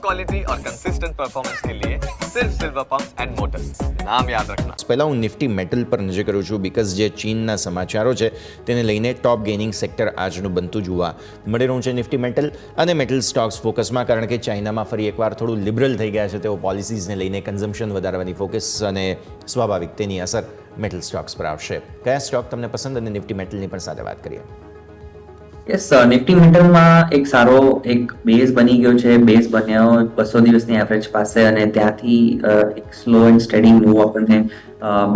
Quality और consistent performance के लिए सिर्फ सिल्वर पंप्स एंड मोटर्स, नाम याद रखना। પહેલાં હું નિફ્ટી મેટલ પર નજર કરું છું બિકોઝ જે ચીનના સમાચારો છે તેને લઈને ટોપ ગેઇનિંગ સેક્ટર આજનું બનતું જોવા મળી રહ્યું છે નિફ્ટી મેટલ અને મેટલ સ્ટોક્સ ફોકસમાં, કારણ કે ચાઇનામાં ફરી એકવાર થોડું લિબરલ થઈ ગયા છે તેઓ પોલિસીઝને લઈને કન્ઝમ્પશન વધારવાની ફોકસ અને સ્વાભાવિક તેની અસર મેટલ સ્ટોક્સ પર આવશે. કયા સ્ટોક તમને પસંદ અને નિફ્ટી મેટલની પણ સાથે વાત કરીએ. યસ, નિફ્ટી મેટલમાં એક સારો એક બેઝ બની ગયો છે. બેઝ બન્યો 200 દિવસની એવરેજ પાસે અને ત્યાંથી એક સ્લો એન્ડ સ્ટેડી મૂવ આપણને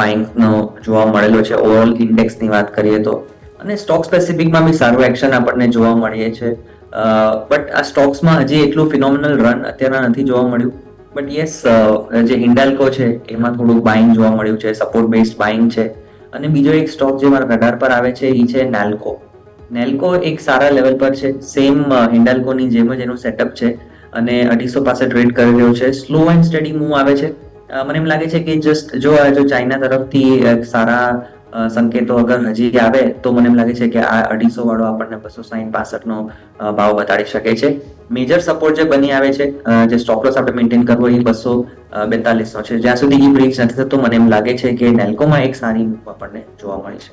બાઇંગનો જોવા મળેલો છે. ઓવરઓલ ઇન્ડેક્સની વાત કરીએ તો અને સ્ટોક સ્પેસિફિકમાં બી સારું એક્શન આપણને જોવા મળે છે. બટ આ સ્ટોક્સમાં હજી એટલું ફિનોમિનલ રન અત્યારે નથી જોવા મળ્યું. બટ યસ, જે હિન્ડાલ્કો છે એમાં થોડુંક બાઇંગ જોવા મળ્યું છે, સપોર્ટ બેઝડ બાઇંગ છે. અને બીજો એક સ્ટોક જે મારા રડાર પર આવે છે એ છે નેલ્કો. નેલ્કો એક સારા લેવલ પર છે, સેમ હિન્ડાલ્કોની જેમ જ એનું સેટઅપ છે અને 250 પાસે ટ્રેડ કરી રહ્યો છે. સ્લો એન્ડ સ્ટડી મૂવ આવે છે. મને એમ લાગે છે કે જસ્ટ જો ચાઇના તરફથી સારા સંકેતો અગર હજી આવે તો મને એમ લાગે છે કે આ 250 વાળો આપણને 260-65 નો ભાવ બતાડી શકે છે. મેજર સપોર્ટ જે બની આવે છે, જે સ્ટોપ લોસ આપણે મેન્ટેન કરવો એ 242 નો છે. જ્યાં સુધી એ બ્રેક નથી થતો મને એમ લાગે છે કે નેલ્કોમાં એક સારી મૂવ આપણને જોવા મળી છે.